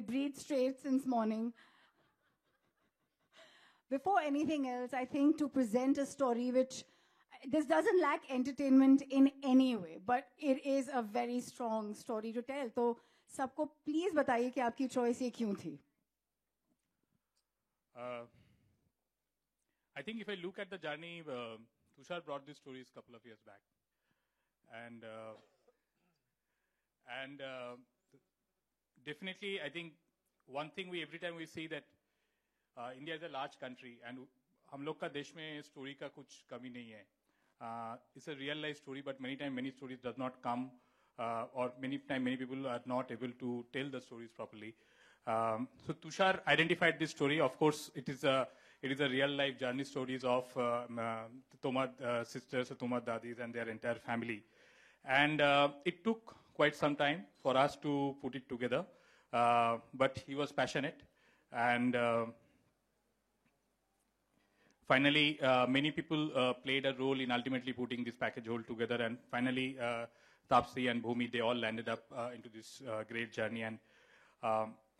breathe straight since morning. Before anything else, I think to present a story which this doesn't lack entertainment in any way, but it is a very strong story to tell. So, सबको please बताइए कि आपकी choice ये क्यों थी? I think if I look at the journey, Tushar brought these stories a couple of years back, and definitely, I think one thing every time we see that India is a large country, and हम लोग का देश में story का कुछ कमी नहीं है. It's a real life story, but many times many stories does not come, or many times many people are not able to tell the stories properly. So Tushar identified this story. Of course, it is a real life journey stories of Tomar sisters, Tomar dadis, and their entire family. And it took quite some time for us to put it together, but he was passionate, and finally, many people played a role in ultimately putting this package whole together, and finally, Taapsee and Bhumi, they all landed up into this great journey, and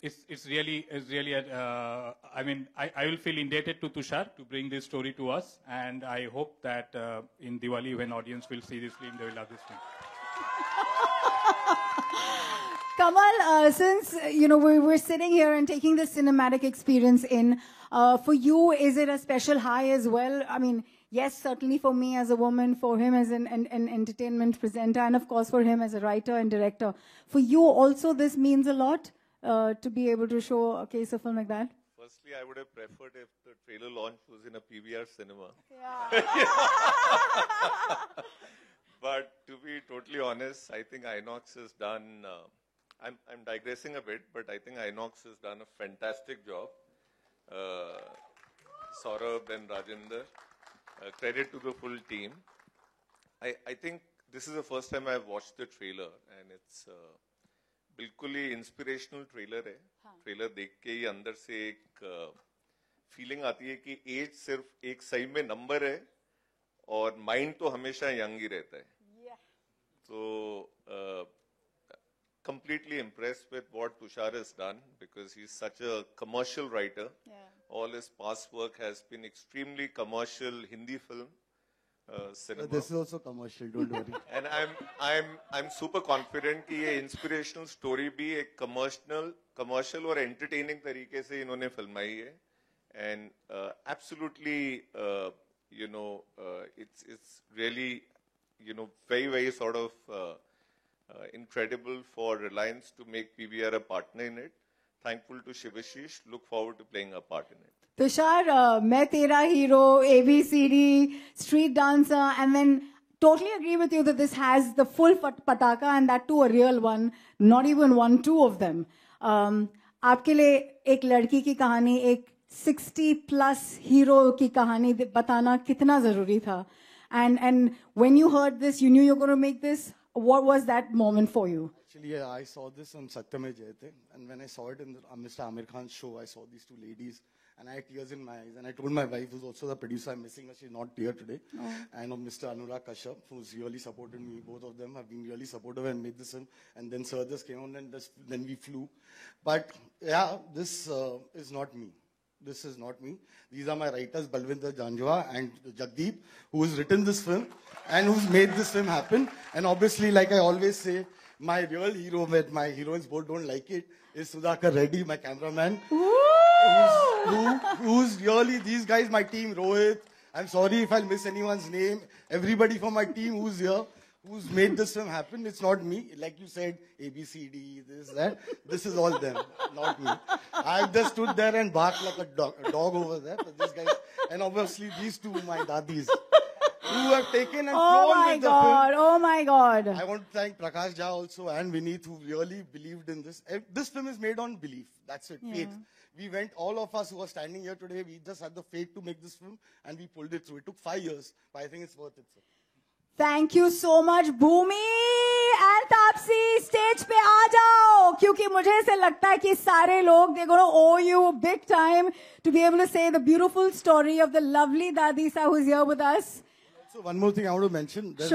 it's really, I mean, I will feel indebted to Tushar to bring this story to us, and I hope that in Diwali, when audience will see this film, they will love this film. Kamal, since we're sitting here and taking the cinematic experience in, for you, is it a special high as well? I mean, yes, certainly for me as a woman, for him as an entertainment presenter, and of course for him as a writer and director. For you also, this means a lot to be able to show a case of film like that? Firstly, I would have preferred if the trailer launch was in a PVR cinema. Yeah. But to be totally honest, I think Inox has done, I'm digressing a bit, but I think Inox has done a fantastic job. Saurabh and Rajinder, credit to the full team. I think this is the first time I've watched the trailer, and it's बिल्कुल ही inspirational trailer है. Trailer देख के ही अंदर से एक feeling आती है कि एज सिर्फ एक सही में नंबर है और माइंड तो हमेशा यंग ही रहता है. So completely impressed with what Tushar has done, because he's such a commercial writer. All his past work has been extremely commercial Hindi film cinema. This is also commercial, don't worry. And I'm super confident कि ये inspirational story भी एक commercial और entertaining तरीके से इन्होंने फिल्माई है. And absolutely, it's really, very sort of incredible for Reliance to make PVR a partner in it. Thankful to Shivashish. Look forward to playing a part in it. Tushar, मैं तेरा hero, ABCD, street dancer, and then totally agree with you that this has the full pataka, and that too a real one, not even one, two of them. आपके लिए एक लड़की की कहानी, एक 60+ hero की कहानी बताना कितना जरूरी था? And when you heard this, you knew you were going to make this. What was that moment for you? Actually, yeah, I saw this on Satyam Jayate, and when I saw it in Mr. Amir Khan's show, I saw these two ladies, and I had tears in my eyes. And I told my wife, who's also the producer, I'm missing her, she's not here today. And Mr. Anurag Kashyap, who's really supported me. Both of them have been really supportive and made this film. And then Sir just came on, and then we flew. But yeah, this is not me. This is not me. These are my writers, Balwinder Janjwa and Jagdeep, who has written this film and who's made this film happen. And obviously, like I always say, my real hero, when my heroines both don't like it, is Sudhakar Reddy, my cameraman. Who's really, these guys, my team, Rohit. I'm sorry if I'll miss anyone's name. Everybody from my team who's here, who's made this film happen. It's not me. Like you said, ABCD, this, that. This is all them, not me. I've just stood there and barked like a dog over there. But this guy, and obviously these two, my dadis, who have taken and flown with the film. Oh my God. I want to thank Prakash Jha also and Vineet, who really believed in this. This film is made on belief. That's it, faith. We went, all of us who are standing here today, we just had the faith to make this film, and we pulled it through. It took 5 years, but I think it's worth it, sir. Thank you so much, Bhumi and Taapsee. Stage पे आ जाओ, क्योंकि मुझे ऐसे लगता है कि सारे लोग, they're going to owe you big time to be able to say the beautiful story of the lovely Dadisa who's here with us. So one more thing I want to mention. There's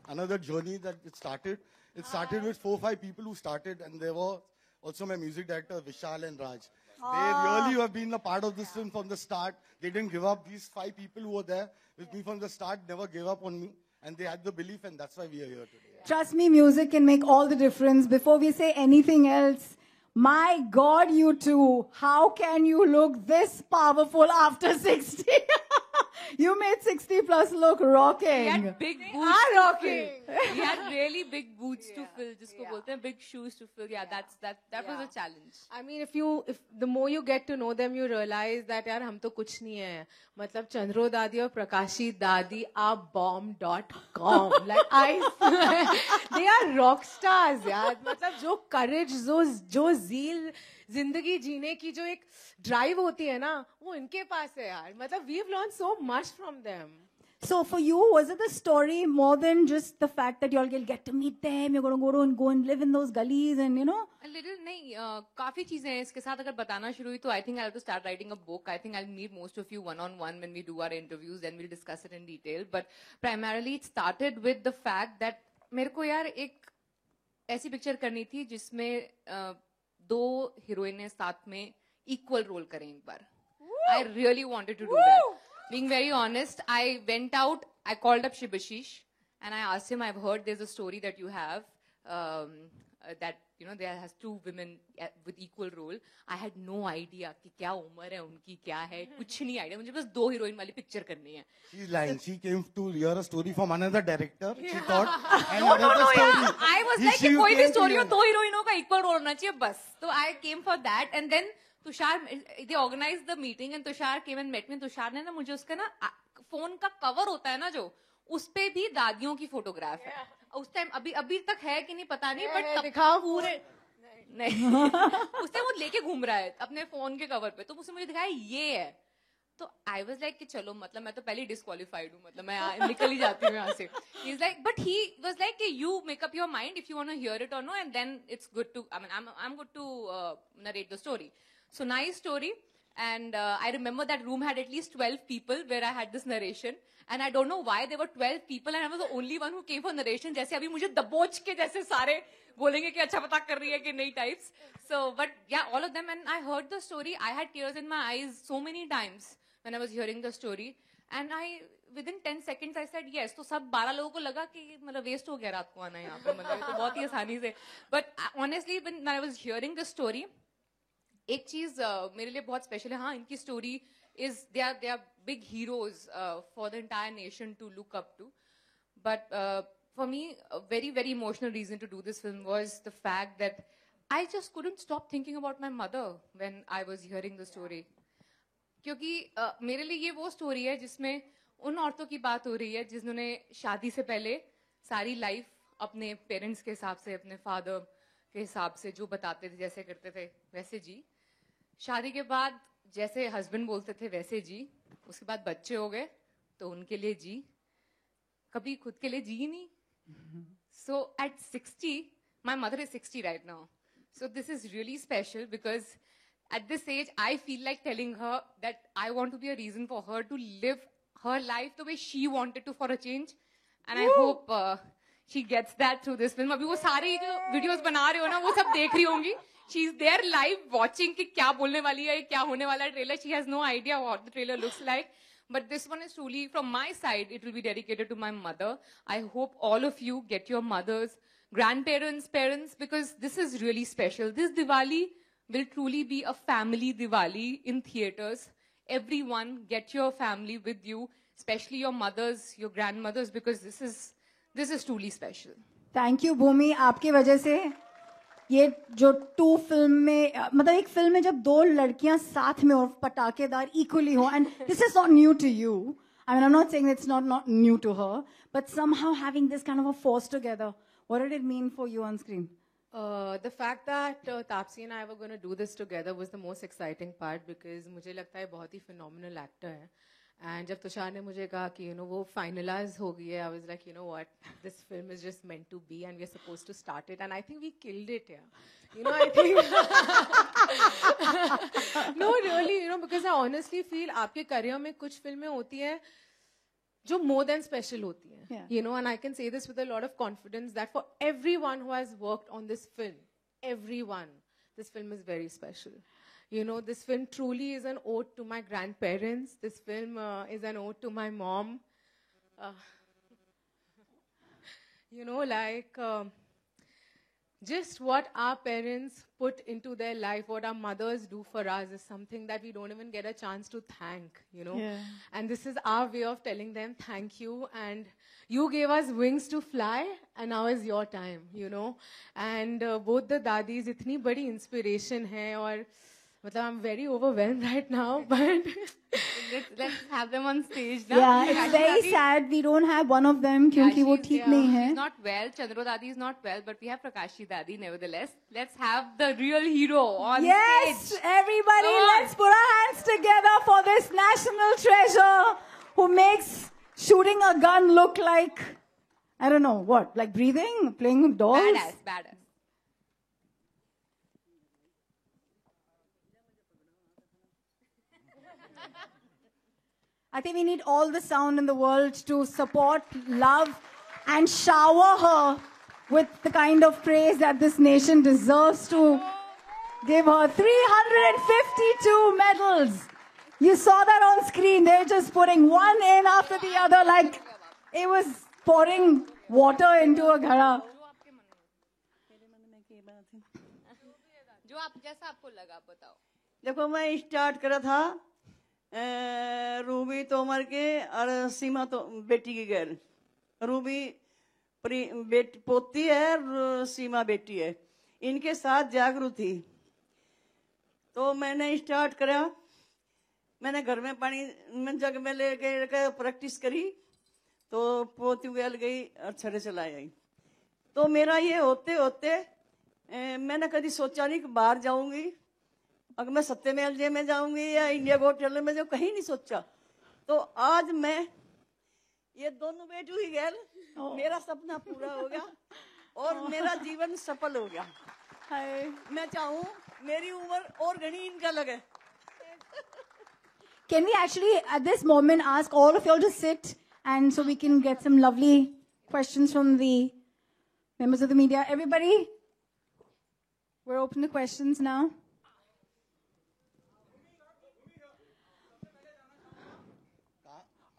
another journey that it started. It started with 4 or 5 people who started, and there were Also my music director Vishal and Raj. They really have been a part of this film from the start. They didn't give up. These 5 people who were there with me from the start never gave up on me. And they had the belief, and that's why we are here today. Trust me, music can make all the difference. Before we say anything else, my God, you two, how can you look this powerful after 60? You made 60 plus look rocking. We had big boots to fill. We had really big boots to fill. Jisko bolte hain, big shoes to fill. Yeah, that was a challenge. I mean, if the more you get to know them, you realize that यार हम तो कुछ नहीं है. मतलब चंद्रो दादी और प्रकाशी दादी are bomb.com. Like they are rock stars यार. मतलब जो courage, जो zeal जिंदगी जीने की जो एक ड्राइव होती है ना, वो इनके पास है यार. मतलब we've learned so much from them. So for you, was it the story more than just the fact that you all get to meet them, you're going to go and live in those gullies and, you know? A little, नहीं, काफी चीजें हैं इसके साथ अगर बताना शुरू हुई तो I think I'll have to start writing a book. I think I'll meet most of you one-on-one when we do our interviews, then we'll discuss it in detail. But primarily it started with the fact that मेरे को यार एक ऐसी picture करनी थी जिसमें 2 हीरोइनें साथ में equal रोल करें एक बार. I really wanted to do that. Being very honest, I went out, I called up Shibashish and I asked him, I've heard there's a story that you have that, you know, there has 2 women with equal role. I had no idea कि क्या उम्र है उनकी क्या है, कुछ नहीं idea. मुझे बस 2 हीरोइन वाली पिक्चर करनी है. She's lying. She came to hear a story from another director. She thought, and No, another story. yeah. I was like कि कोई भी story हो 2 हीरोइनों का equal role होना चाहिए बस. So I came for that and then Tushar, they organized the meeting and Tushar came and met me. Tushar ने ना मुझे उसका ना फोन का कवर होता है ना जो, उस पे भी दादियों की फोटोग्राफ है. उस टाइम अभी तक है कि नहीं पता नहीं, बट दिखाओ पूरे नहीं उस टाइम वो लेके घूम रहा है अपने फोन के कवर पे, तो उसने मुझे दिखाया ये है. तो आई वाज लाइक कि चलो, मतलब मैं तो पहले ही डिस्क्वालीफाइड हूँ, मतलब मैं निकल ही जाती हूँ यहाँ से. He is like, but he was like कि you make up your mind if you want to hear it और no, and then it's good too, I mean I am good to narrate the story. So nice story, and I remember that room had at least 12 people where I had this narration, and I don't know why there were 12 people and I was the only one who came for narration. जैसे अभी मुझे दबोच के जैसे सारे बोलेंगे कि अच्छा पता कर रही है कि नहीं types. So but yeah, all of them, and I heard the story. I had tears in my eyes so many times when I was hearing the story, and within 10 seconds I said yes. तो सब 12 लोगों को लगा कि मतलब waste हो गया रात को आना यहाँ पे, मतलब तो बहुत ही आसानी से. But honestly, when I was hearing the story, एक चीज मेरे लिए बहुत स्पेशल है. हाँ, इनकी story is they are big heroes for the entire nation to look up to, but for me a very very emotional reason to do this film was the fact that I just couldn't stop thinking about my mother when I was hearing the story. क्योंकि मेरे लिए ये वो story है जिसमें उन औरतों की बात हो रही है जिन्होंने शादी से पहले सारी लाइफ अपने पेरेंट्स के हिसाब से, अपने फादर के हिसाब से जो बताते थे जैसे करते थे वैसे जी. शादी के बाद जैसे हस्बैंड बोलते थे वैसे जी. उसके बाद बच्चे हो गए तो उनके लिए जी, कभी खुद के लिए जी नहीं. So at 60, my mother is 60 right now. So this is really special because at this age, I feel like telling her that I want to be a reason for her to live her life the way she wanted to for a change. And I hope she gets that through this film. अभी वो सारे जो videos बना रहे हो ना, वो सब देख रही होंगी. She's there live watching कि क्या बोलने वाली है, क्या होने वाला है trailer. She has no idea what the trailer looks like. But this one is truly, from my side, it will be dedicated to my mother. I hope all of you get your mothers, grandparents, parents, because this is really special. This Diwali will truly be a family Diwali in theaters. Everyone, get your family with you, especially your mothers, your grandmothers, because this is truly special. Thank you, Bhumi. आपकी वजह से ये जो 2 film में, मतलब एक film में जब 2 लड़कियां साथ में और पटाखेदार इक्वली हो, and this is not new to you. I mean, I'm not saying it's not new to her, but somehow having this kind of a force together, what did it mean for you on screen? The fact that Taapsee and I were going to do this together was the most exciting part because मुझे लगता है बहुत ही phenomenal actor है. And जब तुषार ने मुझे कहा कि वो finalize हो गई है, I was like, you know what, this film is just meant to be and we're supposed to start it, and I think we killed it. Yeah, I think no, really, because I honestly feel आपके career में कुछ फिल्में होती हैं जो more than special होती हैं. And I can say this with a lot of confidence that for everyone who has worked on this film, everyone, this film is very special. You know, this film truly is an ode to my grandparents. This film is an ode to my mom. You know, like just what our parents put into their life, what our mothers do for us is something that we don't even get a chance to thank, you know. Yeah. And this is our way of telling them thank you, and you gave us wings to fly, and now is your time, you know. And both the dadis इतनी बड़ी inspiration है, और मतलब I'm very overwhelmed right now, but let's have them on stage now. Yeah, it's very sad we don't have one of them क्योंकि वो ठीक नहीं है. She's not well. Chandro Dadi is not well, but we have Prakashi Dadi nevertheless. Let's have the real hero on Yes, stage. everybody, Come on. let's put our hands together for this national treasure who makes shooting a gun look like, I don't know, what, like breathing, playing with dolls? Badass. I think we need all the sound in the world to support, love, and shower her with the kind of praise that this nation deserves to give her. 352 medals. You saw that on screen. They're just putting one in after the other like it was pouring water into a ghara. जो आप जैसा आपको लगा बताओ. देखो मैं start करा था रूबी तोमर के और सीमा तो बेटी की गर्ल. रूबी पोती है और सीमा बेटी है. इनके साथ जागृति. तो मैंने स्टार्ट करा. मैंने घर में पानी में जग में लेके प्रैक्टिस करी. तो पोती गर्ल गई और छड़े चलाई आई. तो मेरा ये होते होते मैंने कभी सोचा नहीं कि बाहर जाऊंगी. अगर मैं सत्यमेव जय में जाऊंगी या इंडिया गोट टैलेंट में जाऊँ, कहीं नहीं सोचा. तो आज मैं ये दोनों बेटू ही गैल मेरा सपना पूरा हो गया और मेरा जीवन सफल हो गया. मैं चाहूँ मेरी उम्र और घनी इनका लगे. Can we actually at this moment ask all of you all to sit and so we can get some lovely questions from the members of the media. Everybody, we're open to questions now.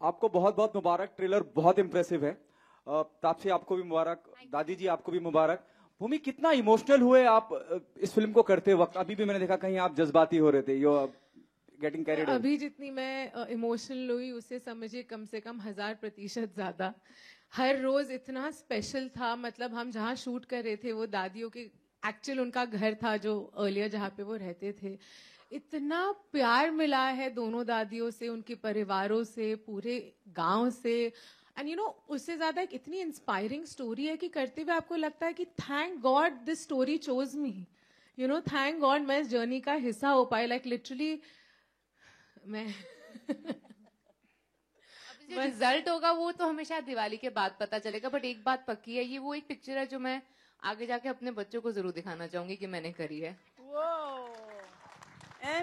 आपको बहुत बहुत मुबारक. Trailer बहुत impressive है. तापसी आपको भी मुबारक. दादी जी आपको भी मुबारक. भूमि कितना इमोशनल हुए आप इस फिल्म को करते वक्त? अभी भी मैंने देखा कहीं आप जज्बाती हो रहे थे. You getting carried. अभी जितनी मैं इमोशनल हुई उससे समझिए कम से कम 1000% ज्यादा. हर रोज इतना स्पेशल था. मतलब हम जहाँ शूट कर रहे थे वो दादियों के एक्चुअल उनका घर था जो अर्लियर जहाँ पे वो रहते थे. इतना प्यार मिला है दोनों दादियों से, उनके परिवारों से, पूरे गांव से. एंड यू नो उससे ज्यादा एक इतनी इंस्पायरिंग स्टोरी है कि करते हुए आपको लगता है कि thank God this story chose me. You know thank God मैं इस जर्नी का हिस्सा हो पाई. लाइक लिटरली मैं जो रिजल्ट होगा वो तो हमेशा दिवाली के बाद पता चलेगा. बट एक बात पक्की है, ये वो एक पिक्चर है जो मैं आगे जाके अपने बच्चों को जरूर दिखाना चाहूंगी कि मैंने करी है.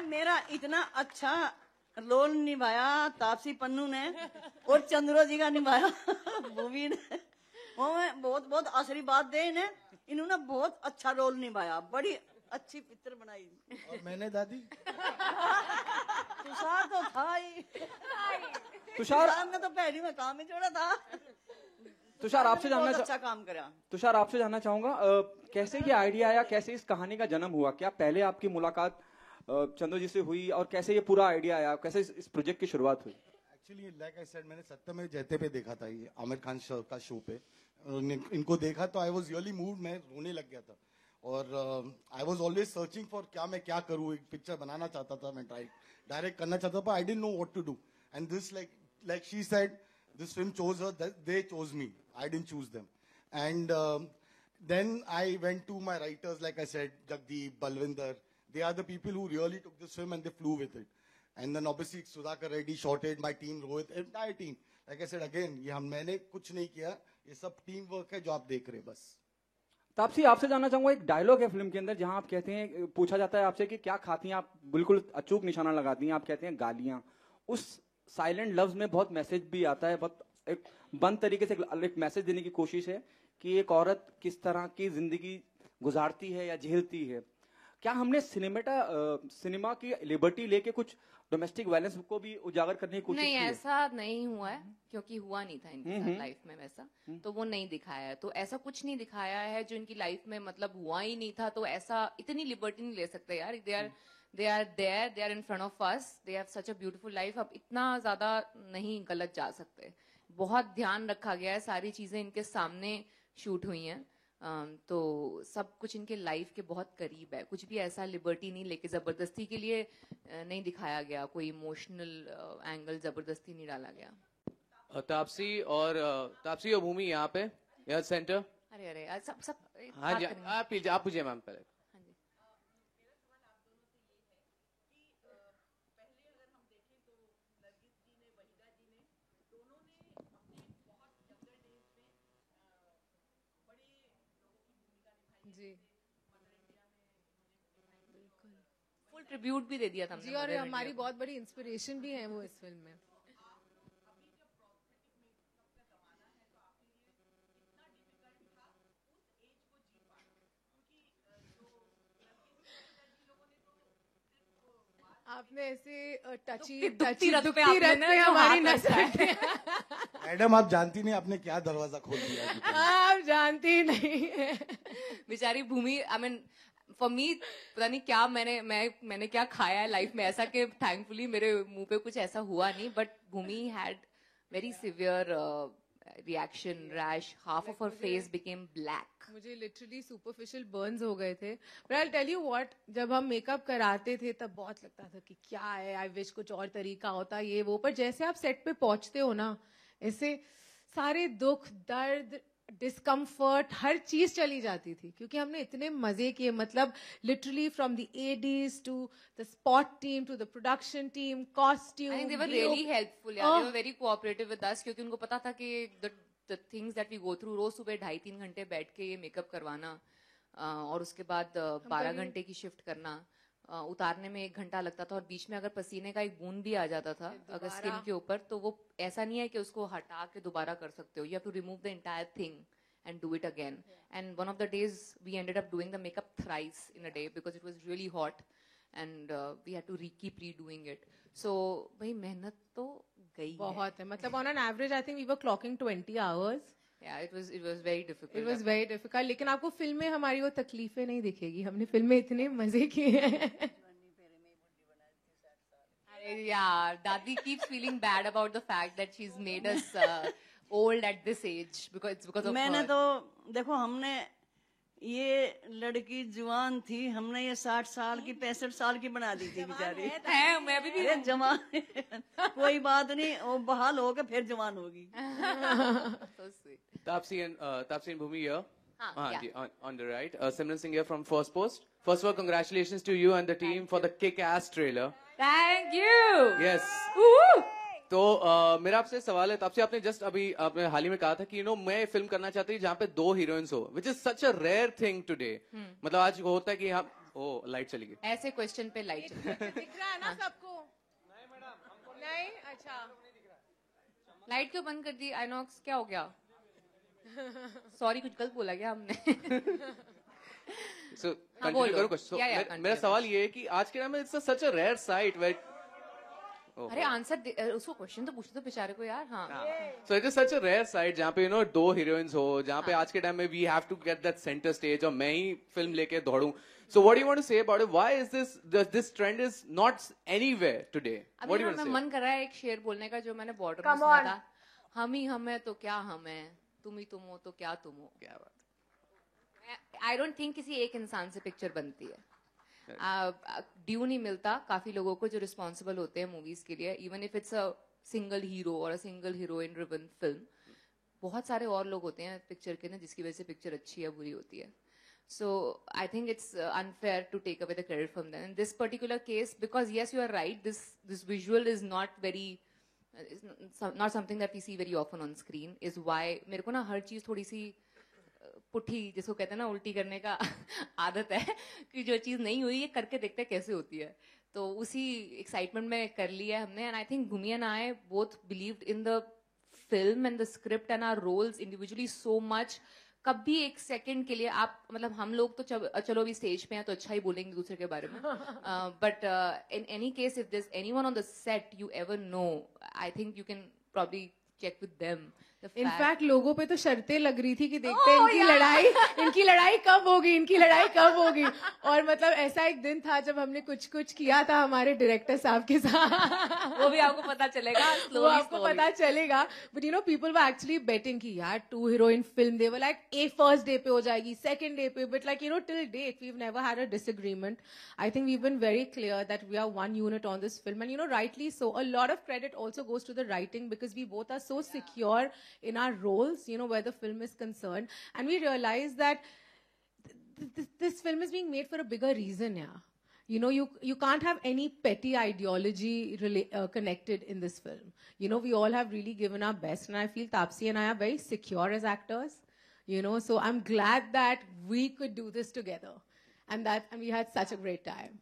मेरा इतना अच्छा रोल निभाया तापसी पन्नू ने और चंद्रो जी का निभाया भूमि ने. वो मैं बहुत बहुत आशीर्वाद दे इन्हें. इन्होंने बहुत अच्छा रोल निभाया. बड़ी अच्छी पिक्चर बनाई. और मैंने दादी तुषार तो था ही. तुषार ने तो पहली में काम ही छोड़ा था. तुषार आपसे जानना अच्छा काम करा. तुषार आपसे जानना चाहूंगा कैसे ये आइडिया आया, कैसे इस कहानी का जन्म हुआ? क्या पहले आपकी मुलाकात चंदो जी से हुई और कैसे ये पूरा आइडिया आया, कैसे इस प्रोजेक्ट की शुरुआत हुई? एक्चुअली लाइक आई सेड मैंने सत्यमेव जयते पे देखा था, ये आमिर खान का शो पे. इनको देखा तो आई वाज रियली मूव्ड. मैं रोने लग गया था. और I was always searching for मैं क्या करूँ. एक पिक्चर बनाना चाहता था मैं, डायरेक्ट करना चाहता था, I didn't know what to do. And this like she said this film chose her, they chose me. I didn't choose them. And then I went to my writers, like I said, Jagdeep, Balwinder. They are the people who really took this film and they flew with it. And then obviously Sudhakar Reddy shot it, my team, Rohit, entire team. Like I said again, ये मैंने कुछ नहीं किया, ये सब team work है जो आप देख रहे हैं बस. तापसी आपसे जानना चाहूंगा, एक डायलॉग है फिल्म के अंदर जहां आप कहते हैं, पूछा जाता है आपसे कि क्या खाती हैं आप, बिल्कुल अचूक निशाना लगाती हैं, आप कहते हैं गालियां. उस साइलेंट लव्स में बहुत मैसेज भी आता है, बहुत एक बंद तरीके से एक मैसेज देने की कोशिश है कि एक औरत किस तरह की जिंदगी गुजारती है या झेलती है. क्या हमने सिनेमा की लिबर्टी लेके कुछ डोमेस्टिक वायलेंस को भी उजागर करने की कोशिश नहीं, की है? ऐसा नहीं हुआ है, क्योंकि हुआ नहीं था इनकी लाइफ में वैसा, तो वो नहीं दिखाया है। तो ऐसा कुछ नहीं दिखाया है जो इनकी लाइफ में मतलब हुआ ही नहीं था, तो ऐसा इतनी लिबर्टी नहीं ले सकते यार। They are there, they are in front of us, they have such a beautiful life. अब इतना ज्यादा नहीं गलत जा सकते। बहुत ध्यान रखा गया है, सारी चीजें इनके सामने शूट हुई हैं, तो सब कुछ इनके लाइफ के बहुत करीब है। कुछ भी ऐसा लिबर्टी नहीं लेके जबरदस्ती के लिए नहीं दिखाया गया, कोई इमोशनल एंगल जबरदस्ती नहीं डाला गया। तापसी और भूमि यहाँ पे, यहाँ सेंटर। अरे सब सब हाँ बात जी, करेंगे। आप पूछिए मैम पहले। हाँ जी। जी फुल ट्रिब्यूट भी दे दिया था हमने जी, और मदर हमारी इंडिया को। बहुत बड़ी इंस्पिरेशन भी है वो इस फिल्म में। आपने ऐसे टची दुखती रथ पे आपने रथ ना पे जो हमारी हाथ नजर रखा है। मैडम आप जानती नहीं आपने क्या दरवाजा खोल दिया अभी तक। आप जानती नहीं है। बेचारी भूमि, आई मीन फॉर मी, पता नहीं क्या मैंने क्या खाया है लाइफ में ऐसा कि थैंकफुली मेरे मुंह पे कुछ ऐसा हुआ नहीं, but Bhumi had very severe reaction, rash, half of her face became black. मुझे लिटरली सुपरफिशियल बर्न्स हो गए थे। But I tell you what, जब हम मेकअप कराते थे तब बहुत लगता था कि क्या है, आई विश कुछ और तरीका होता ये वो, पर जैसे आप सेट पे पहुंचते हो ना, ऐसे सारे दुख, दर्द, डिस्कम्फर्ट, हर चीज चली जाती थी, क्योंकि हमने इतने मजे किए। मतलब literally from the ADs to the spot team to the production team, costume, I think they were really helpful, यार। They were very cooperative with us, क्योंकि उनको पता था कि the things that we go through, रोज सुबह 2.5-3 घंटे बैठ के ये मेकअप करवाना, और उसके बाद 12 घंटे की शिफ्ट करना, उतारने में 1 घंटा लगता था, और बीच में अगर पसीने का एक बूंद भी आ जाता था अगर स्किन के ऊपर, तो वो ऐसा नहीं है कि उसको हटा के दोबारा कर सकते हो। You have to remove the entire thing and do it again. And one of the days we ended up doing the makeup thrice in a day because it was really hot, and we had to keep redoing it. So भाई मेहनत तो गई है। बहुत है। मतलब on an average I think we were clocking 20 hours. Yeah, it was very difficult. It was very difficult. लेकिन आपको फिल्म में हमारी वो तकलीफें नहीं दिखेगी। हमने फिल्म में इतने मजे किए हैं। अरे यार, दादी keeps feeling bad about the fact that she's made us old at this age because of मैंने her. तो देखो, हमने ये लड़की जवान थी, हमने ये 60 साल की 65 साल की बना दी थी बेचारी। है, मैं अभी भी अरे जवान कोई बात नहीं, वो बहाल होके फिर जवान होगी। so sweet. Taapsee and Bhumi here. yeah. Ji, on the right. Simran Singh here from First Post. First of all, congratulations to you and the team for the kick-ass trailer. Thank you. Yes. Woo! तो मेरा आपसे सवाल है, तापसी, आपने just अभी आपने हाल ही में कहा था कि मैं फिल्म करना चाहती हूँ जहाँ पे 2 हीरोइंस हो, which is such a rare thing today. मतलब आज होता है कि हम लाइट चली गई। ऐसे क्वेश्चन पे लाइट दिख रहा है ना सबको? नहीं मैडम, नहीं। अच्छा, लाइट क्यों बंद कर दी? आइनॉक्स क्या हो गया? सॉरी, कुछ गलत बोला क्या हमने? सो कंटिन्यू करो कुछ। मेरा सवाल ये है कि आज के टाइम में it's such a rare sight where अरे आंसर उसको क्वेश्चन तो पूछते तो बेचारे को यार। हाँ, so it is such a rare sight जहाँ पे 2 हीरोइंस हो, जहाँ पे आज के टाइम में we have to get that centre stage और मैं ही फिल्म लेके दौड़ूं। So what do you want to say about it? Why is this trend is not anywhere today? What do you want to say? मन कर रहा है एक शेर बोलने का जो मैंने बॉर्डर में सुना था। हम ही हम है तो क्या हम है, तुम ही तुम हो तो क्या तुम हो। क्या बात। आई डोंट थिंक किसी एक इंसान से पिक्चर बनती है। ड्यू नहीं मिलता काफी लोगों को जो रिस्पॉन्सिबल होते हैं मूवीज के लिए, even if it's a single hero और a single heroine driven film. बहुत सारे और लोग होते हैं पिक्चर के ना जिसकी वजह से पिक्चर अच्छी या बुरी होती है। So I think it's unfair to take away the credit from them. In this particular case, because yes, you are right, this visual is not very, not something that we see very often on screen. Is why मेरे को ना हर चीज थोड़ी सी पुठी, जिसको कहते हैं ना उल्टी करने का आदत है कि जो चीज नहीं हुई है करके देखते हैं कैसे होती है। तो उसी एक्साइटमेंट में कर लिया हमने। And I think Bhumi and I both believed in the film and the script and our roles individually so much, कभी एक सेकंड के लिए आप मतलब हम लोग तो चलो अभी स्टेज पे हैं तो अच्छा ही बोलेंगे दूसरे के बारे में but in any case if there is anyone on the set you ever know I think you can probably check with them in fact लोगों पे तो शर्तें लग रही थी कि देखते हैं इनकी लड़ाई कब होगी और मतलब ऐसा एक दिन था जब हमने कुछ किया था हमारे डायरेक्टर साहब के साथ वो भी आपको पता चलेगा पता चलेगा but you know people were actually betting कि यार 2 heroine film they were like first day पे हो जाएगी सेकंड डे पे but like you know till date we have never had a disagreement I think we have been very clear that we are one unit on this film and you know rightly so a lot of credit also goes to the writing because we both are so secure in our roles, you know, where the film is concerned. And we realize that this film is being made for a bigger reason, yeah. You know, you can't have any petty ideology connected in this film. You know, we all have really given our best. And I feel Taapsee and I are very secure as actors. You know, so I'm glad that we could do this together. And we had such a great time.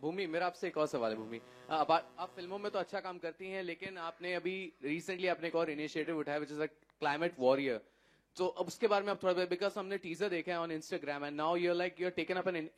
भूमि मेरा आपसे एक और सवाल है भूमि आप फिल्मों में तो अच्छा काम करती हैं लेकिन आपने अभी रिसेंटली आपने एक और इनिशिएटिव उठाया which is a climate warrior तो अब उसके बारे में आप थोड़ा बिकॉज हमने टीजर देखा है on Instagram and now you are taken up an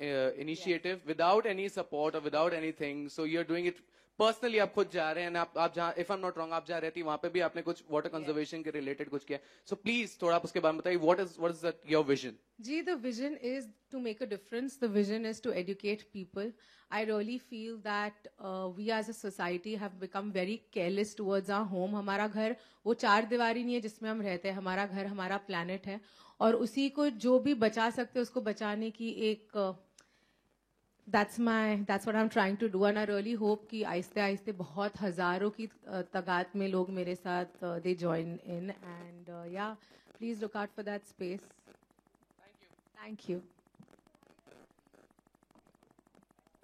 initiative without any support और without anything so you are doing it personally आप खुद जा रहे हैं आप जहाँ if I am not wrong आप जा रहे थे वहां पे भी आपने कुछ वाटर कंजर्वेशन के रिलेटेड कुछ किया सो प्लीज थोड़ा आप उसके बारे में बताइए व्हाट इज योर विजन जी the vision is to make a difference. The vision is to educate people. I really feel that we as a society have become very careless towards our home. हमारा घर वो 4 दीवारी नहीं है जिसमें हम रहते हैं हमारा घर हमारा प्लैनेट है और उसी को जो भी बचा सकते हैं उसको बचाने की एक that's what I'm trying to do and I really hope कि आहिस्ते आहिस्ते बहुत हजारों की तादाद में लोग मेरे साथ they join in and yeah please look out for that space. Thank you.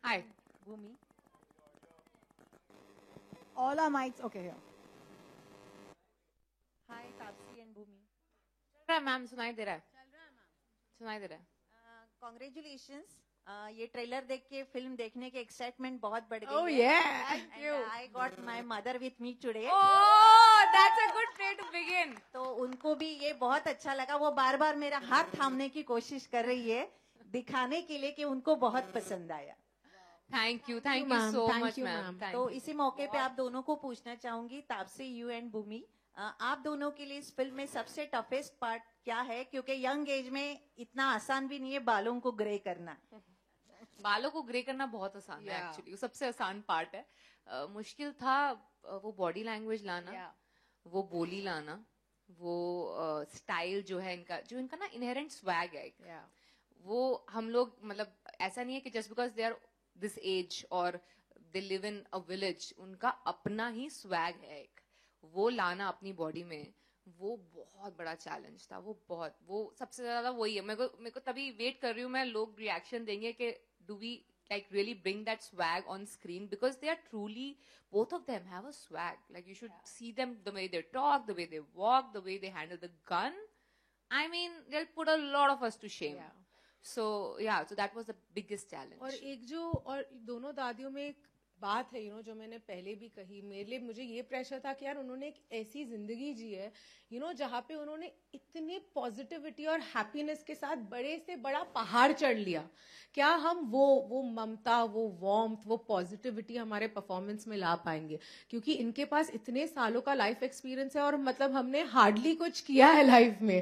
Hi, Bhumi. All our mics, okay, here. Hi, Taapsee and Bhumi. चल रहा है मैम सुनाई दे रहा है Congratulations. ये ट्रेलर देख के फिल्म देखने के एक्साइटमेंट बहुत बढ़ गई Oh yeah, thank you. I got my mother with me today. Oh, that's a good way to begin. तो उनको भी ये बहुत अच्छा लगा वो बार बार मेरा हाथ थामने की कोशिश कर रही है दिखाने के लिए कि उनको बहुत पसंद आया thank you so much ma'am तो इसी मौके पे आप दोनों को पूछना चाहूंगी तापसी यू एंड भूमि आप दोनों के लिए इस फिल्म में सबसे टफेस्ट पार्ट क्या है क्योंकि यंग एज में इतना आसान भी नहीं है बालों को ग्रे करना बालों को ग्रे करना बहुत आसान है एक्चुअली सबसे आसान पार्ट है मुश्किल था वो बॉडी लैंग्वेज लाना वो बोली लाना वो स्टाइल जो है इनका ना इनहेरेंट स्वैग है वो हम लोग मतलब ऐसा नहीं है कि just because they are this age और they live in a village उनका अपना ही स्वैग है एक वो लाना अपनी बॉडी में वो बहुत बड़ा चैलेंज था वो सबसे ज्यादा वही है मेरे को तभी वेट कर रही हूँ मैं लोग रिएक्शन देंगे कि do we like really bring that swag on screen because they are truly both of them have a swag like you should see them the way they talk the way they walk the way they handle the gun I mean they'll put a lot of us to shame so that was the biggest challenge और दोनों दादियों में एक बात है जो मैंने पहले भी कही मेरे लिए मुझे ये प्रेशर था कि यार उन्होंने एक ऐसी जिंदगी जी है जहाँ पे उन्होंने इतनी पॉजिटिविटी और हैप्पीनेस के साथ बड़े से बड़ा पहाड़ चढ़ लिया क्या हम वो ममता वो वार्मथ वो पॉजिटिविटी हमारे परफॉर्मेंस में ला पाएंगे क्योंकि इनके पास इतने सालों का लाइफ एक्सपीरियंस है और मतलब हमने हार्डली कुछ किया है लाइफ में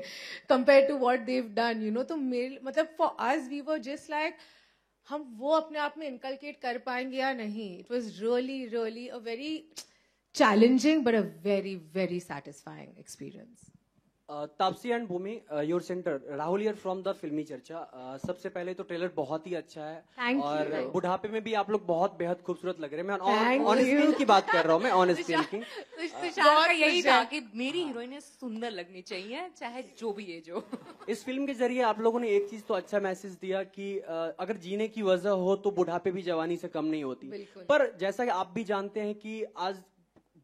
compare to what they have done तो मेरे मतलब for us we were just like हम वो अपने आप में इनकलकेट कर पाएंगे या नहीं it was really a very challenging but a very very satisfying experience Taapsee and Bhumi your centre Rahul here from the Filmy Charcha सबसे पहले तो ट्रेलर बहुत ही अच्छा है और बुढ़ापे में भी आप लोग बहुत बेहद खूबसूरत लग रहे हैं मैं ऑन स्क्रीन की बात कर रहा हूँ मैं ऑन स्क्रीन की तुषार का यही था कि मेरी हीरोइन सुंदर लगनी चाहिए चाहे जो भी एज हो इस फिल्म के जरिए आप लोगों ने एक चीज तो अच्छा मैसेज दिया कि अगर जीने की वजह हो तो बुढ़ापे भी जवानी से कम नहीं होती पर जैसा कि आप भी जानते हैं कि आज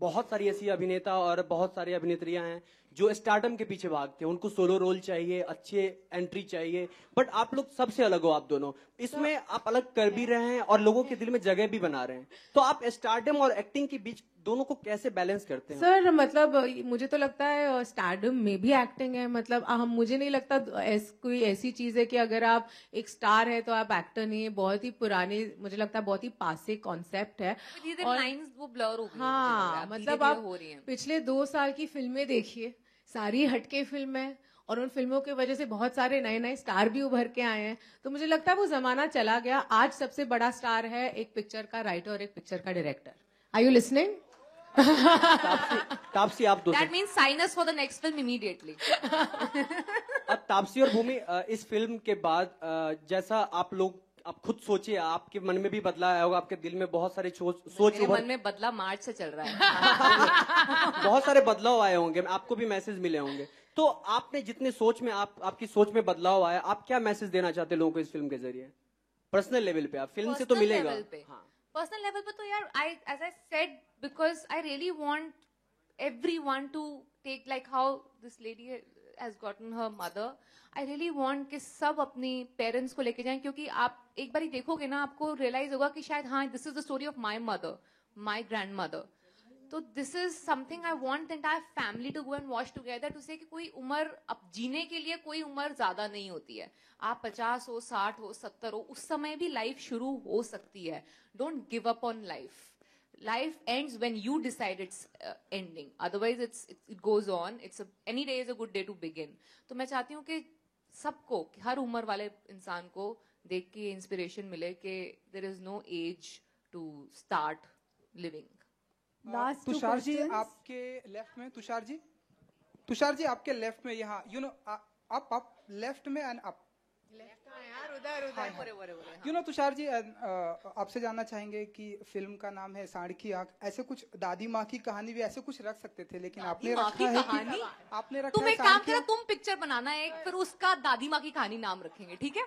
बहुत सारी ऐसी अभिनेता और बहुत सारी अभिनेत्रियां हैं जो स्टारडम के पीछे भागते हैं, उनको सोलो रोल चाहिए, अच्छे एंट्री चाहिए, बट आप लोग सबसे अलग हो आप दोनों। इसमें आप अलग कर भी रहे हैं और लोगों के दिल में जगह भी बना रहे हैं, तो आप स्टारडम और एक्टिंग के बीच दोनों को कैसे बैलेंस करते हैं? सर मतलब मुझे तो लगता है स्टारडम में भी एक्टिंग है, मतलब हम मुझे नहीं लगता कोई ऐसी चीज है कि अगर आप एक स्टार है तो आप एक्टर नहीं है। बहुत ही पुरानी, मुझे लगता है बहुत ही पासे कॉन्सेप्ट है। लाइंस वो ब्लर हो गई। हाँ, मतलब आप पिछले 2 साल की फिल्में देखिए, सारी हटके फिल्म है और उन फिल्मों की वजह से बहुत सारे नए नए स्टार भी उभर के आए हैं। तो मुझे लगता है वो जमाना चला गया। आज सबसे बड़ा स्टार है एक पिक्चर का राइटर और एक पिक्चर का director. Are you listening? Taapsee आप दो। That means sign us for the next film immediately. अब तापसी और भूमि, इस फिल्म के बाद जैसा आप खुद सोचिए, आपके मन में भी बदलाव आया होगा, आपके दिल में बहुत सारे सोच मन में बदला मार्च से चल रहा है। बहुत सारे बदलाव आए होंगे, आपको भी मैसेज मिले होंगे। तो आपने जितने सोच में आपकी सोच में बदलाव आया, आप क्या मैसेज देना चाहते हैं लोगों को इस फिल्म के जरिए? पर्सनल लेवल पे, आप फिल्म से तो मिलेगा। पर्सनल लेवल पे तो यार, as I said, because I really want everyone to take like how this lady has gotten her mother. I really want कि सब अपनी पेरेंट्स को लेके जाएं, क्योंकि आप एक बार ही देखोगे ना, आपको रियलाइज होगा कि शायद हाँ, this is the story of my mother, my grand mother. तो this is something I want the entire family to go and watch together, to say कि कोई उम्र, अब जीने के लिए कोई उम्र ज्यादा नहीं होती है। आप 50 हो, 60 हो, 70 हो, उस समय भी लाइफ शुरू हो सकती है। Don't give up on life. Life ends when you decide it's ending. Otherwise, it goes on. Any day is a good day to begin. तो मैं चाहती हूँ कि सबको, हर उम्र वाले इंसान को देख के इंस्पिरेशन मिले कि there is no age to start living. Tushar ji आपके लेफ्ट में, तुषार जी आपके लेफ्ट में, यहाँ अप लेफ्ट में एंड अप तुषार जी, आपसे जानना चाहेंगे कि फिल्म का नाम है साढ़ की आंख। ऐसे कुछ दादी माँ की कहानी भी ऐसे कुछ रख सकते थे, लेकिन आपने रखा है कि आपने रखा। तुम एक काम करो, तुम पिक्चर बनाना एक, फिर उसका दादी माँ की कहानी नाम रखेंगे, ठीक है?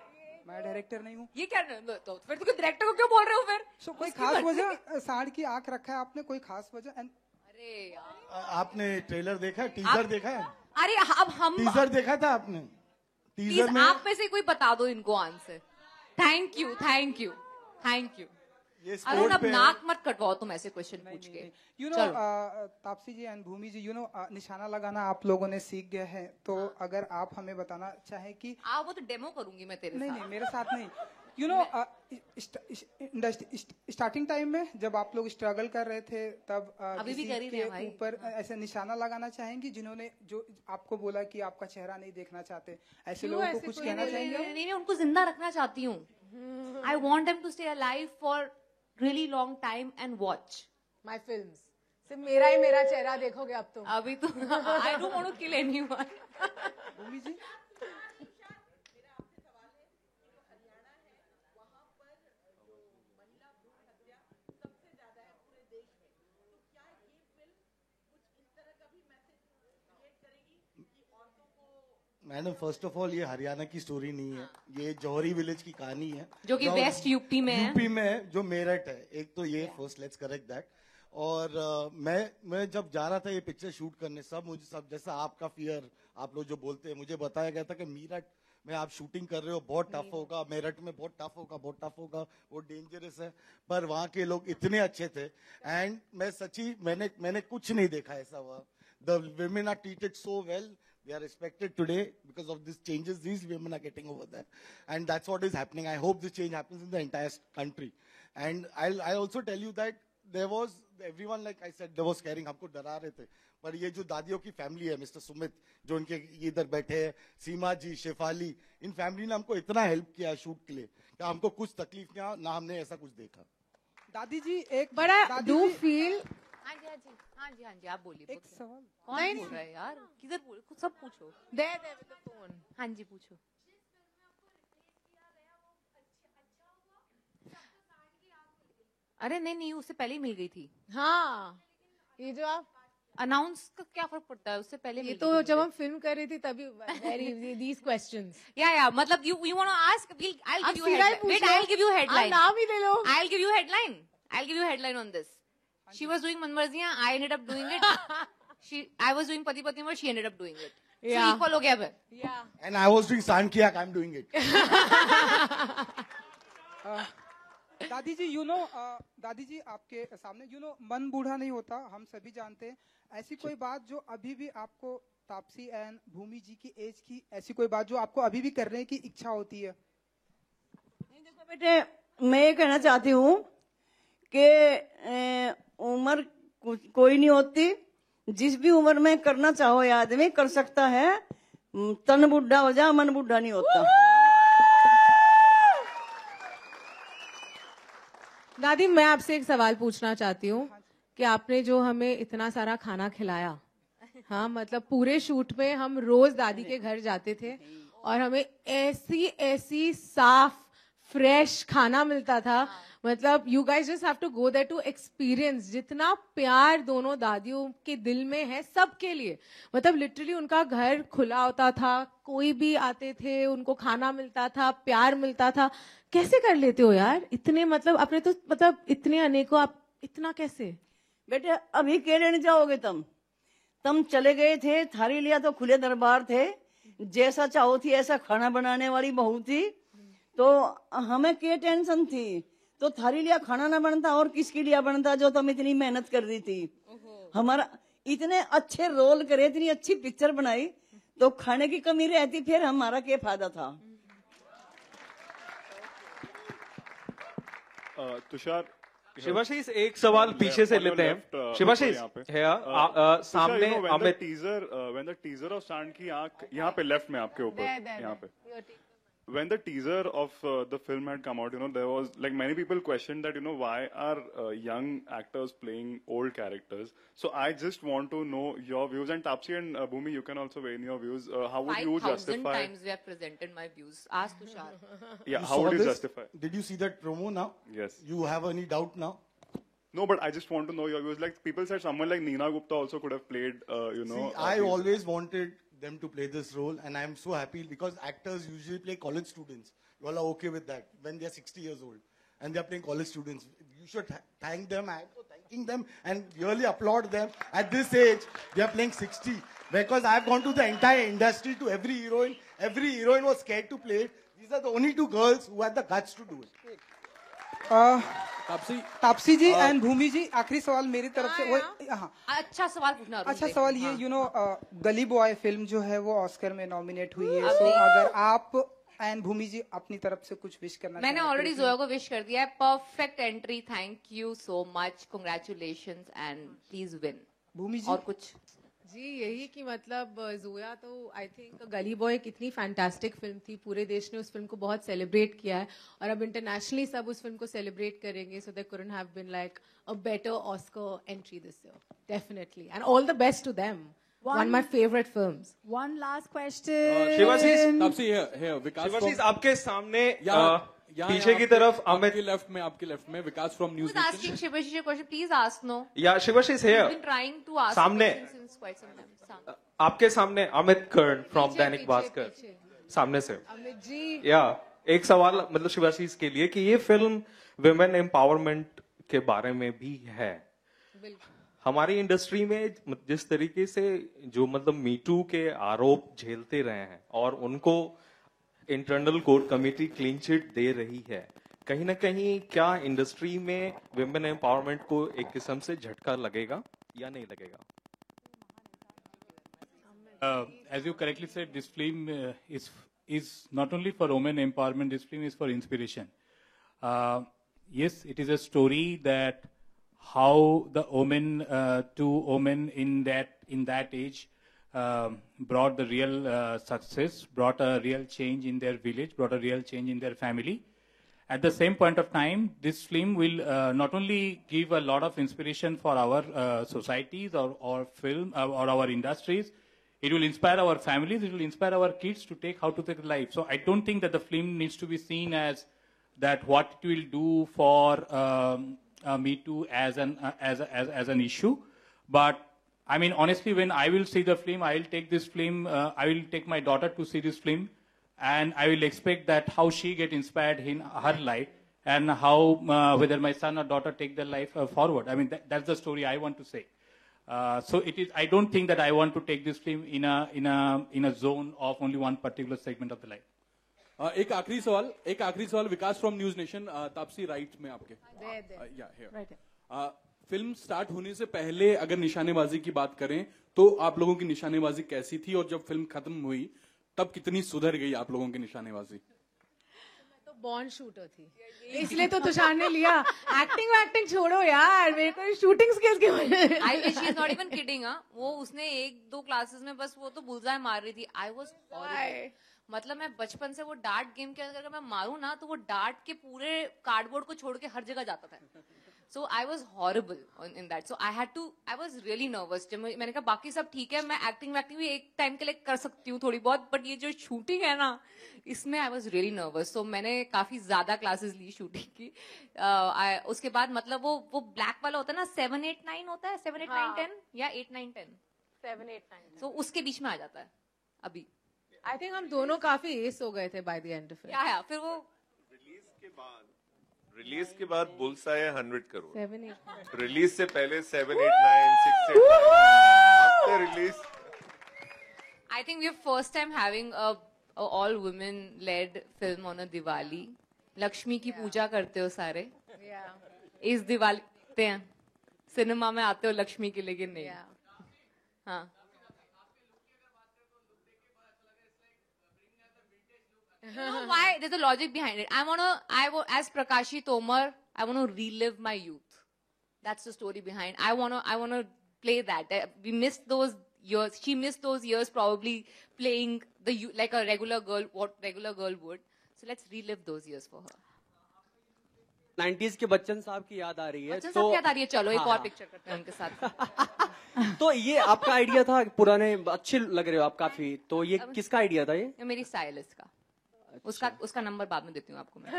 मैं डायरेक्टर नहीं हूँ। ये क्या? तो फिर तुम डायरेक्टर को क्यों बोल रहे हो फिर? कोई खास वजह साढ़ की आंख रखा है आपने, कोई खास वजह? अरे यार, आपने ट्रेलर देखा, टीजर देखा है? अरे अब हम टीजर देखा था आपने? प्लीज आप में से कोई बता दो इनको answer. Thank you, thank you, thank you. अरे अब नाक मत कटवाओ तुम ऐसे क्वेश्चन पूछ के। तापसी जी एंड भूमि जी, निशाना लगाना आप लोगों ने सीख गए हैं, तो अगर आप हमें बताना चाहें कि वो तो डेमो करूंगी मैं तेरे साथ। नहीं, मेरे साथ नहीं। स्टार्टिंग टाइम में जब आप लोग स्ट्रगल कर रहे थे, तब अभी भी किसी के ऊपर ऐसे निशाना लगाना चाहेंगे जिन्होंने जो आपको बोला कि आपका चेहरा नहीं देखना चाहते, ऐसे लोगों को कुछ कहना चाहेंगे? नहीं, उनको जिंदा रखना चाहती हूँ। I want them to stay alive for really long time and watch my films. सिर्फ मेरा चेहरा देखोगे अब तुम। अभी तो I don't want to kill anyone. Bhumi ji, madam, first of all ये हरियाणा की स्टोरी नहीं है, ये जौहरी विलेज की कहानी है, जो कि वेस्ट यूपी में है, जो मेरठ है। एक तो ये फर्स्ट, लेट्स करेक्ट दैट। और मैं जब जा रहा था ये पिक्चर शूट करने, सब जैसा आपका फियर, आप लोग जो बोलते हैं, मुझे बताया गया था कि मेरठ में आप शूटिंग कर रहे हो, बहुत टफ होगा, मेरठ में बहुत टफ होगा, वो डेंजरस है। पर वहाँ के लोग इतने अच्छे थे, एंड मैं सच्ची मैंने कुछ नहीं देखा ऐसा हुआ। The women are treated so well. They are respected today because of these changes these women are getting over there, and that's what is happening. I hope this change happens in the entire country. And I'll also tell you that there was everyone, like I said, there was caring. हमको डरा रहे थे, पर ये जो दादियों की family है, mister Sumit जो उनके इधर बैठे हैं, सीमा जी, शेफाली, इन फैमिली ने हमको इतना हेल्प किया शूट के लिए कि हमको कुछ तकलीफ नहीं, ना हमने ऐसा कुछ देखा। दादी जी एक बड़ा डू फील। हाँ जी, आप बोलिए। एक सवाल। कौन बोल रहा है यार? किधर बोल? सब पूछो। दे विद द फोन। हाँ जी, पूछो। अरे नहीं, उससे पहले ही मिल गई थी। हाँ, ये जो आप अनाउंस का क्या फर्क पड़ता है, उससे पहले ये तो जब हम फिल्म कर रही थी तभी वेरी these questions। या मतलब you want to ask, I'll give you headline. Wait, I'll give you headline. नाम ही ले लो। I'll give you headline on this. She was doing Manmarziyaan, I ended up doing it. I was doing Pati Patni, but she ended up doing it. Yeah. So equal हो गया फिर. Yeah. And I was doing Sand Ki Aankh, I'm doing it. दादी जी दादी जी आपके सामने मन बूढ़ा नहीं होता, हम सभी जानते हैं. ऐसी कोई बात जो अभी भी आपको तापसी एंड भूमि जी की एज की ऐसी कोई बात जो आपको अभी भी करने की इच्छा होती है? देखो बेटे, मैं ये कहना चाहती हूँ कि उम्र कोई नहीं होती. जिस भी उम्र में करना चाहो ये आदमी कर सकता है. तन बुढ़ा हो जा, मन बुढ़ा नहीं होता. दादी, मैं आपसे एक सवाल पूछना चाहती हूँ कि आपने जो हमें इतना सारा खाना खिलाया, हाँ मतलब पूरे शूट में हम रोज दादी के घर जाते थे और हमें ऐसी साफ फ्रेश खाना मिलता था. मतलब you guys just have to go there to experience जितना प्यार दोनों दादियों के दिल में है सबके लिए. मतलब लिटरली उनका घर खुला होता था, कोई भी आते थे उनको खाना मिलता था, प्यार मिलता था. कैसे कर लेते हो यार इतने, मतलब अपने तो मतलब इतने अनेकों, आप इतना कैसे? बेटे अभी क्या लेने जाओगे तुम चले गए थे, थाली लिया तो खुले दरबार थे, जैसा चाहो थी ऐसा खाना बनाने वाली बहू थी. तो हमें क्या टेंशन थी? तो थाली लिया खाना ना बनता और किसके लिए बनता जो तुम इतनी मेहनत कर रही थी. हमारा इतने अच्छे रोल करे, इतनी अच्छी पिक्चर बनाई, तो खाने की कमी रहती फिर हमारा क्या फायदा था? तुषार, शिवाशीष एक सवाल पीछे से लेते हैं. शिवाशीष सामने Amit. When the teaser of Sand Ki Aankh यहाँ पे लेफ्ट में आपके ऊपर यहाँ पे. When the teaser of the film had come out, there was like many people questioned that why are young actors playing old characters. So I just want to know your views, and Taapsee and Bhumi, you can also weigh in your views. How would you justify? 5,000 times we have presented my views. Ask Tushar. Yeah, how would you justify? Did you see that promo now? Yes. You have any doubt now? No, but I just want to know your views. Like people said, someone like Neena Gupta also could have played. See, I always wanted them to play this role, and I'm so happy because actors usually play college students. You all are okay with that when they're 60 years old and they're playing college students. You should thank them. I'm so thanking them and really applaud them. At this age, they're playing 60 because I've gone to the entire industry, to every heroine. Every heroine was scared to play it. These are the only two girls who had the guts to do it. Taapsee ji and Bhumi ji, आखिरी सवाल मेरी तरफ से. हाँ, अच्छा सवाल पूछना. अच्छा सवाल ये गली बॉय फिल्म जो है वो ऑस्कर में नॉमिनेट हुई है. सो अगर आप एंड भूमि जी अपनी तरफ से कुछ विश करना, मैंने ऑलरेडी जोया को विश कर दिया है. Perfect entry, thank you so much, congratulations and please win. Bhumi ji और कुछ जी यही कि मतलब जोया तो आई थिंक गली बॉय कितनी फैंटास्टिक फिल्म थी. पूरे देश ने उस फिल्म को बहुत सेलिब्रेट किया है और अब इंटरनेशनली सब उस फिल्म को सेलिब्रेट करेंगे. So they couldn't have been like a better Oscar entry this year definitely, and all the best to them. One of my favorite films. One last question. Shivashish, Shivashish आपके सामने पीछे की तरफ अमित, आपके लेफ्ट में Vikas from news. asking Shivashi a question, please ask. No. या शिवाशीष है I've been trying to ask सामने since quite some time. आपके सामने अमित कर्ण फ्रॉम दैनिक भास्कर सामने से. अमित जी, या एक सवाल मतलब शिवाशीष के लिए कि ये फिल्म विमेन एम्पावरमेंट के बारे में भी है. हमारी इंडस्ट्री में जिस तरीके से जो मतलब मीटू के आरोप झेलते रहे हैं और उनको internal court committee clean chit दे रही है, कहीं ना कहीं क्या इंडस्ट्री में विमेन एम्पावरमेंट को एक किस्म से झटका लगेगा या नहीं लगेगा? As you correctly said, this film is not only for women empowerment. This film is for inspiration. Yes, it is a story that how the women, two women in that age, brought the real success, brought a real change in their village, brought a real change in their family. At the same point of time, this film will not only give a lot of inspiration for our societies or film or our industries. It will inspire our families. It will inspire our kids to take how to take life. So I don't think that the film needs to be seen as that what it will do for Me Too as an issue. But I mean, honestly, when I will see the film, I will take this film. I will take my daughter to see this film, and I will expect that how she get inspired in her life, and how whether my son or daughter take their life forward. I mean, that's the story I want to say. So it is. I don't think that I want to take this film in a zone of only one particular segment of the life. एक आखिरी सवाल Vikas from news nation. Taapsee right में आपके film start होने से पहले अगर निशानेबाजी की बात करें तो आप लोगों की निशानेबाजी कैसी थी और जब फिल्म खत्म हुई तब कितनी सुधर गई आप लोगों की निशानेबाजी? तो बॉर्न शूटर थी, इसलिए तो तुषार ने लिया. एक्टिंग छोड़ो यार, मेरे को शूटिंग स्किल्स की वजह. She is not even kidding. वो उसने 1-2 क्लासेस में बस वो तो बुलजाय मार रही थी. I was horrible. मतलब मैं बचपन से वो डार्ट गेम के अगर मैं मारूं ना तो वो डार्ट के पूरे कार्डबोर्ड को छोड़ के हर जगह जाता था. So I was horrible in that. So I was really nervous. जब मैंने कहा बाकी सब ठीक है, मैं एक्टिंग भी एक टाइम के लिए कर सकती हूँ थोड़ी बहुत, बट ये जो शूटिंग है ना, इसमें I was really nervous. So मैंने काफी ज्यादा क्लासेस ली शूटिंग की. उसके बाद मतलब वो ब्लैक वाला होता है ना, 7, 8, 9 होता है, 7, 8, 9, 10 या 8, 9, 10. 7, 8, 9. So उसके बीच में आ जाता है अभी. I think हम दोनों काफी एस हो गए थे by the end of it. क्या है फिर वो रिलीज के बाद बुलसाय 100 करोड़. 7, 8. रिलीज से पहले 7, 8, 9, 6, 8, 9. After release, I think we are first time having a all women led film on a Diwali. Lakshmi की पूजा करते हो सारे. इस दिवाली करते हैं, सिनेमा में आते हो लक्ष्मी के, लेकिन नहीं. हाँ. You know why? There's a logic behind it. As Prakashi Tomar, I want to relive my youth. That's the story behind. I want to play that. We missed those years. She missed those years probably playing like a regular girl, what regular girl would. So let's relive those years for her. 90s के बच्चन साहब की याद आ रही है. बच्चन साहब की याद आ रही है. चलो एक और पिक्चर करते हैं उनके साथ. तो ये आपका आइडिया था? पुराने अच्छे लग रहे हो आप काफी. तो ये किसका आइडिया था? ये मेरी स्टाइलिस्ट का. उसका नंबर बाद में देती हूँ आपको मैं.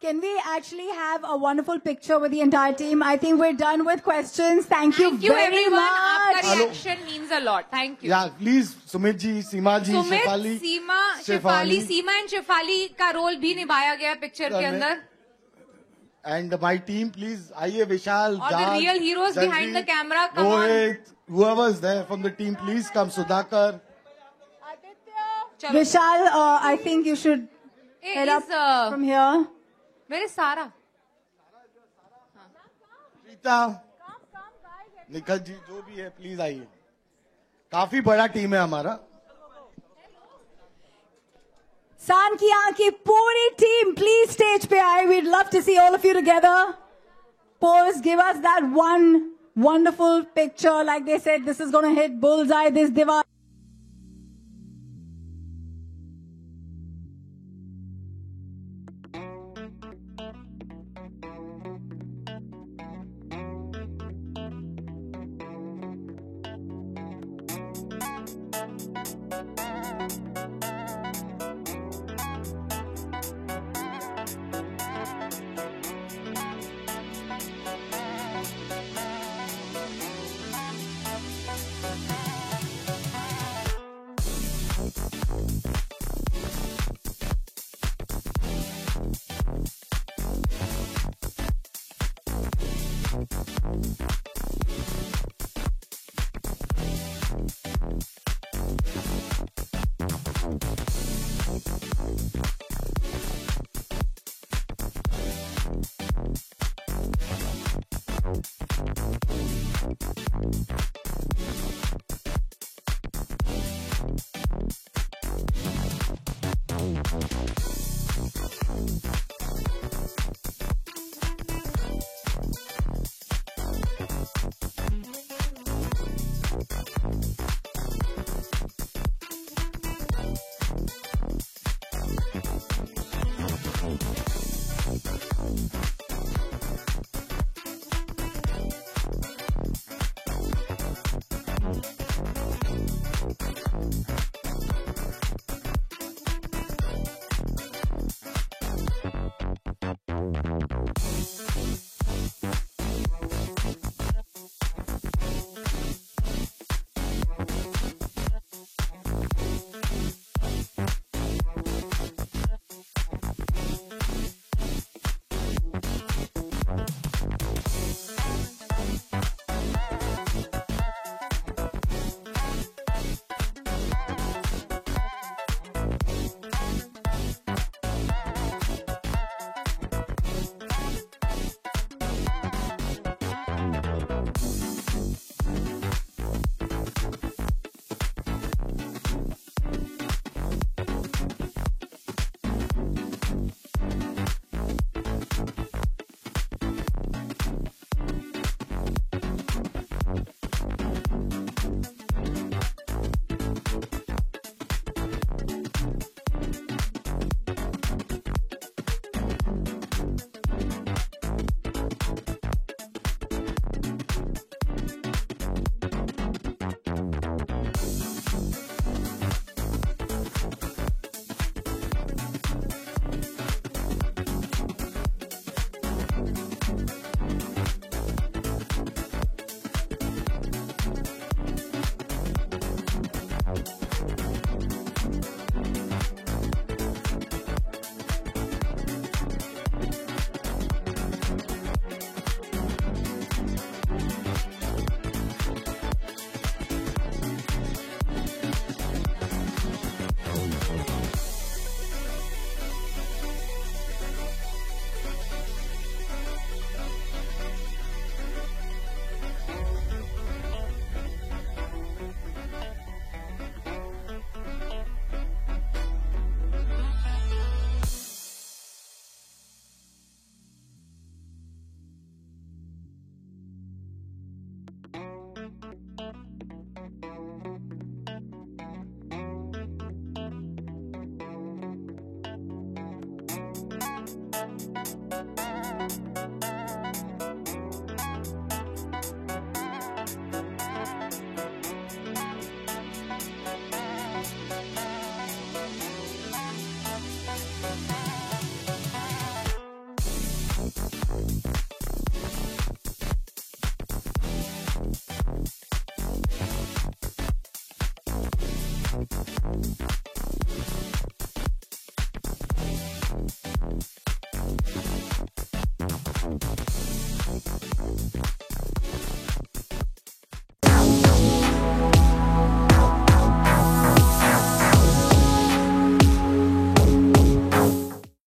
Can we actually have a wonderful picture with the entire team? I think we're done with questions. Thank you very everyone. much. आपका reaction means a lot. Thank you. Yeah, please, Sumit ji, Seema ji, Shefali. Seema and Shefali का role भी निभाया गया picture के अंदर. And my team, please, आइए विशाल, All the real heroes behind the camera. Come on. Rohit, whoever's there from the team, please come. Sudhakar. Vishal, I think you should head up from here. Where is Sara? Rita, Nikhil ji, जो भी है, please आइए. काफी बड़ा team है हमारा. सान की आंख की पूरी टीम, please stage पे आए. We'd love to see all of you together. Pose, give us that one wonderful picture. Like they said, this is going to hit bullseye this Diwali.